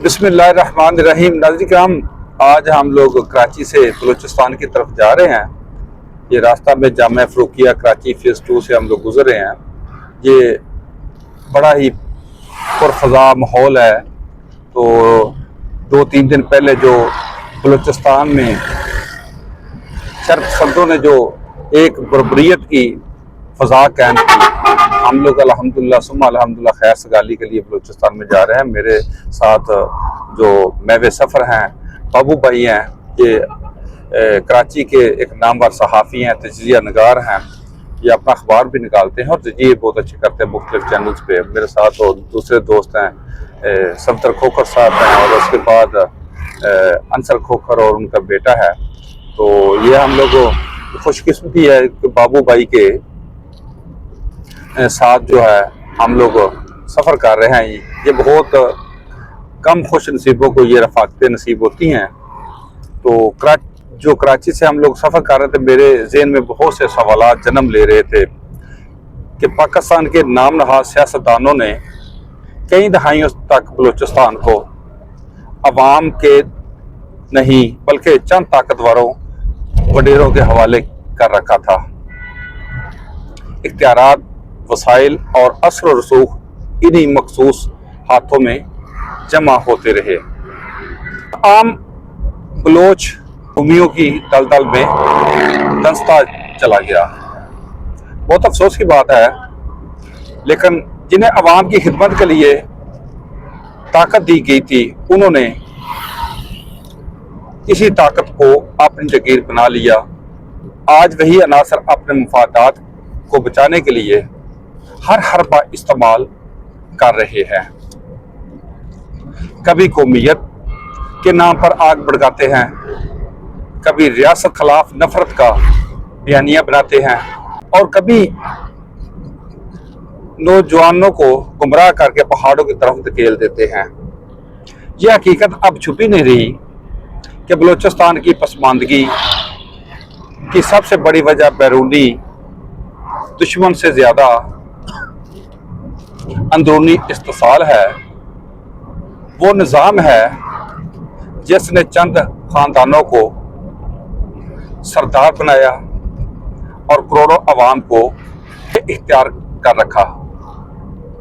बिस्मिल्लाहिर्रहमानिर्रहीम। नाज़रीन करام, आज हम लोग कराची से बलूचिस्तान की तरफ जा रहे हैं। ये रास्ता में जामिया फ़ारूक़िया कराची फ़ेज़ 2 से हम लोग गुज़र रहे हैं। ये बड़ा ही पुरफ़ज़ा माहौल है। तो 2-3 दिन पहले जो बलूचिस्तान में शर्पसंदों ने जो एक बर्बरियत की फ़ज़ा कायम की, हम लोग अल्हम्दुलिल्लाह सुम्मा अल्हम्दुलिल्लाह खैर सगाली के लिए बलूचिस्तान में जा रहे हैं। मेरे साथ जो मेवे सफ़र हैं बाबू भाई हैं, ये कराची के एक नामवर सहाफ़ी हैं, तजिया नगार हैं। ये अपना अखबार भी निकालते हैं और तजिए बहुत अच्छे करते हैं मुख्तलिफ चैनल्स पे। मेरे साथ और दूसरे दोस्त हैं, सफदर खोखर साहब हैं और उसके बाद अंसर खोखर और उनका बेटा है। तो ये हम लोग खुशकिस्मती है कि बाबू भाई के साथ जो है हम लोग सफ़र कर रहे हैं। ये बहुत कम खुश नसीबों को ये रफ़ाकतें नसीब होती हैं। तो जो कराची से हम लोग सफ़र कर रहे थे, मेरे ज़हन में बहुत से सवालात जन्म ले रहे थे कि पाकिस्तान के नाम नहाद सियासतदानों ने कई दहाइयों तक बलूचिस्तान को अवाम के नहीं बल्कि चंद ताकतवरों वडेरों के हवाले कर रखा था। इख्तियारात, वसाइल और असर और रसूख इन्हीं मखसूस हाथों में जमा होते रहे। आम बलोच भूमियों की दलदल में दंसता चला गया। बहुत अफसोस की बात है, लेकिन जिन्हें अवाम की खिदमत के लिए ताकत दी गई थी, उन्होंने इसी ताकत को अपनी जगीर बना लिया। आज वही अनासर अपने मफादात को बचाने के लिए हर हरबा इस्तेमाल कर रहे हैं। कभी कौमियत के नाम पर आग भड़काते हैं, कभी रियासत खिलाफ नफरत का बयानिया बनाते हैं और कभी नौजवानों को गुमराह करके पहाड़ों की तरफ धकेल देते हैं। यह हकीकत अब छुपी नहीं रही कि बलूचिस्तान की पसमानदगी की सबसे बड़ी वजह बैरूनी दुश्मन से ज़्यादा अंदरूनी इस्तिसाल है। वो निज़ाम है जिसने चंद ख़ानदानों को सरदार बनाया और करोड़ों अवाम को इख्तियार कर रखा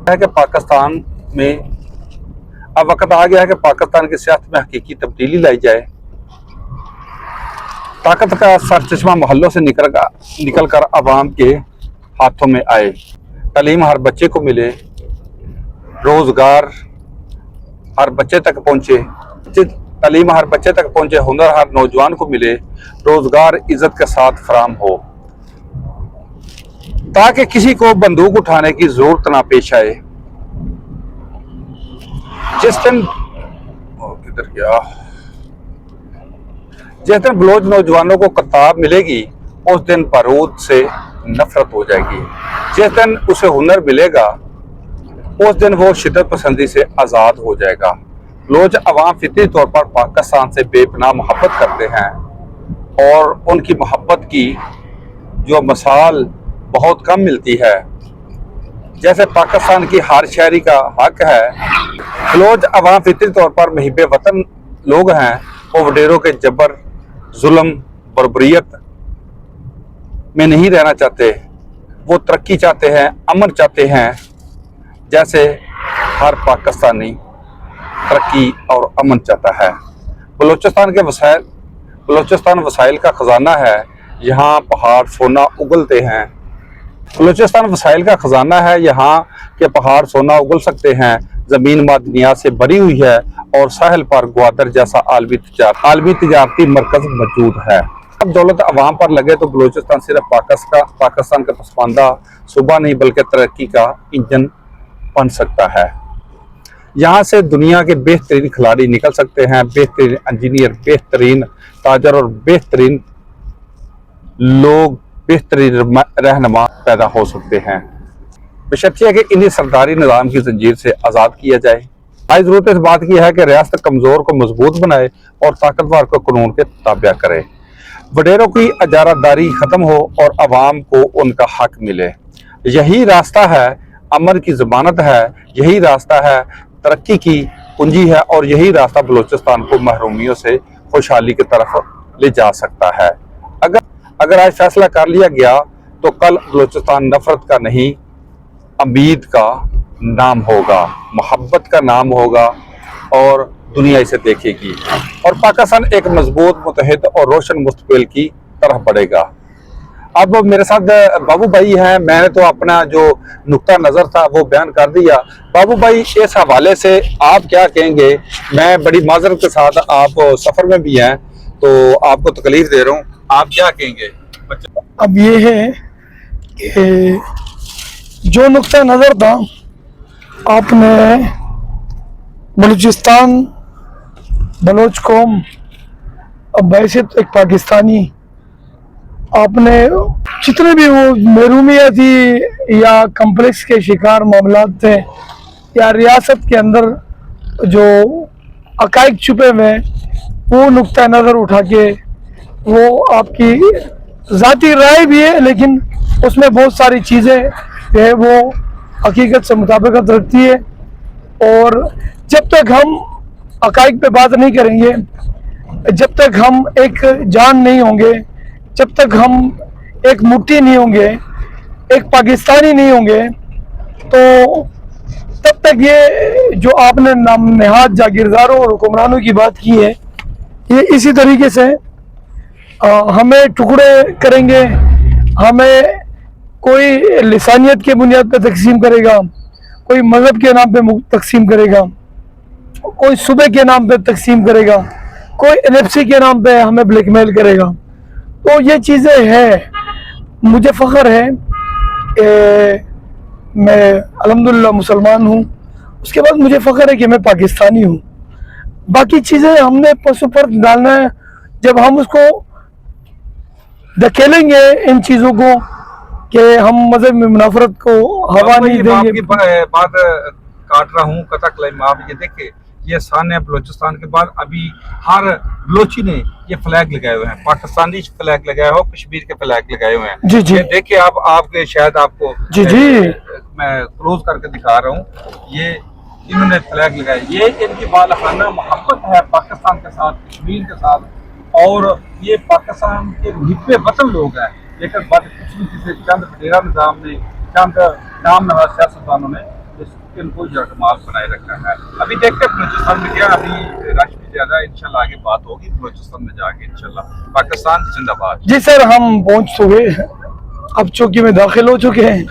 है कि पाकिस्तान में अब वक्त आ गया है कि पाकिस्तान की सियासत में हकीकी तब्दीली लाई जाए। ताकत का सरचश्मा मोहल्लों से निकल कर अवाम के हाथों में आए। तालीम हर बच्चे को मिले, रोज़गार हर बच्चे तक पहुँचे, तालीम हर बच्चे तक पहुँचे, हुनर हर नौजवान को मिले, रोज़गार इज़्ज़त के साथ फराम हो, ताकि किसी को बंदूक उठाने की ज़रूरत ना पेश आए। जिस दिन बलोच नौजवानों को किताब मिलेगी, उस दिन बारूद से नफरत हो जाएगी। जिस दिन उसे हुनर मिलेगा, उस दिन वो शिद्दत पसंदी से आज़ाद हो जाएगा। बलोच अवाम फितरी तौर पर पाकिस्तान से बेपनाह मोहब्बत करते हैं और उनकी मोहब्बत की जो मिसाल बहुत कम मिलती है। जैसे पाकिस्तान की हर शहरी का हक है, बलोच अवाम फितरी तौर पर मुहिब्बे वतन लोग हैं। वो वडेरों के जबर, जुल्म, बर्बरियत में नहीं रहना चाहते। वो तरक्की चाहते हैं, अमन चाहते हैं, जैसे हर पाकिस्तानी तरक्की और अमन चाहता है। बलूचिस्तान वसाइल का खजाना है। यहाँ पहाड़ सोना उगलते हैं। बलूचिस्तान वसाइल का खजाना है, यहाँ के पहाड़ सोना उगल सकते हैं। ज़मीन मादनियात से भरी हुई है और साहिल पर ग्वादर जैसा आलमी तिजारती मरकज मौजूद है। अब दौलत अवाम पर लगे तो बलूचिस्तान सिर्फ पाकिस्तान का पसमानदा सूबा नहीं बल्कि तरक्की का इंजन बन सकता है। यहाँ से दुनिया के बेहतरीन खिलाड़ी निकल सकते हैं, बेहतरीन इंजीनियर, बेहतरीन ताजर और बेहतरीन लोग, बेहतरीन रहनुमा पैदा हो सकते हैं। बशर्ते है कि इन्हें सरदारी निज़ाम की जंजीर से आज़ाद किया जाए। आज ज़रूरत इस बात की है कि रियासत कमज़ोर को मजबूत बनाए और ताकतवर को कानून के ताबिया करे। वडेरों की अजारादारी ख़त्म हो और अवाम को उनका हक मिले। यही रास्ता है, अमन की ज़मानत है, यही रास्ता है तरक्की की کنجی ہے اور یہی راستہ بلوچستان کو محرومیوں سے خوشحالی کی طرف لے جا سکتا ہے۔ اگر آج فیصلہ کر لیا گیا تو کل بلوچستان نفرت کا نہیں، امید کا نام ہوگا، محبت کا نام ہوگا اور دنیا اسے دیکھے گی، اور پاکستان ایک مضبوط، متحد اور روشن مستقبل کی طرف بڑھے گا۔ اب میرے ساتھ بابو بھائی ہیں، میں نے تو اپنا جو نقطہ نظر تھا وہ بیان کر دیا۔ بابو بھائی اس حوالے سے آپ کیا کہیں گے؟ میں بڑی معذرت کے ساتھ، آپ سفر میں بھی ہیں تو آپ کو تکلیف دے رہا ہوں، آپ کیا کہیں گے؟ اب یہ ہے کہ جو نقطہ نظر تھا آپ نے بلوچستان، بلوچ قوم، اب بحیثیت ایک پاکستانی، آپ نے جتنے بھی وہ محرومیہ تھی یا کمپلیکس کے شکار معاملات تھے یا ریاست کے اندر جو حقائق چھپے ہوئے، وہ نقطہ نظر اٹھا کے، وہ آپ کی ذاتی رائے بھی ہے لیکن اس میں بہت ساری چیزیں جو ہے وہ حقیقت سے مطابقت رکھتی ہے، اور جب تک ہم حقائق پہ بات نہیں کریں گے، جب تک ہم ایک جان نہیں ہوں گے، جب تک ہم ایک مٹھی نہیں ہوں گے، ایک پاکستانی نہیں ہوں گے، تو تب تک یہ جو آپ نے نام نہاد جاگیرداروں اور حکمرانوں کی بات کی ہے، یہ اسی طریقے سے ہمیں ٹکڑے کریں گے، ہمیں کوئی لسانیت کے بنیاد پہ تقسیم کرے گا، کوئی مذہب کے نام پہ تقسیم کرے گا، کوئی صوبے کے نام پہ تقسیم کرے گا، کوئی NFC کے نام پہ ہمیں بلیک میل کرے گا۔ تو یہ چیزیں ہیں، مجھے فخر ہے کہ میں الحمدللہ مسلمان ہوں، اس کے بعد مجھے فخر ہے کہ میں پاکستانی ہوں۔ باقی چیزیں ہم نے پس پر ڈالنا ہے، جب ہم اس کو دھکیلیں گے ان چیزوں کو کہ ہم مذہب میں منافرت کو ہوا نہیں دیں گے۔ بات کاٹ رہا ہوں، قطع کلام آپ یہ دیکھیں، یہ سانحہ بلوچستان کے بعد ابھی ہر بلوچی نے یہ فلیگ لگائے ہوئے ہیں، پاکستانی فلیگ لگائے ہو، کشمیر کے فلیگ لگائے ہوئے ہیں۔ جی جی یہ دیکھیں آپ کے شاید آپ کو جی جی میں کلوز کر کے دکھا رہا ہوں، یہ انہوں نے فلیگ لگائے، یہ ان کی بالخانہ محبت ہے پاکستان کے ساتھ، کشمیر کے ساتھ، اور یہ پاکستان کے محب وطن لوگ ہیں، لیکن بات کچھ نہیں، جسے چند ڈیرا نظام نے، چند نام نواز سیاستدانوں نے ان کو یرغمال بنائے رکھا ہے۔ ابھی دیکھتے ہیں بلوچستان میں کیا، ابھی رش بھی زیادہ ہے، انشاءاللہ آگے بات ہوگی بلوچستان میں جا کے انشاءاللہ۔ پاکستان زندہ باد۔ جی سر، ہم پہنچ چکے، اب چوکی میں داخل ہو چکے ہیں۔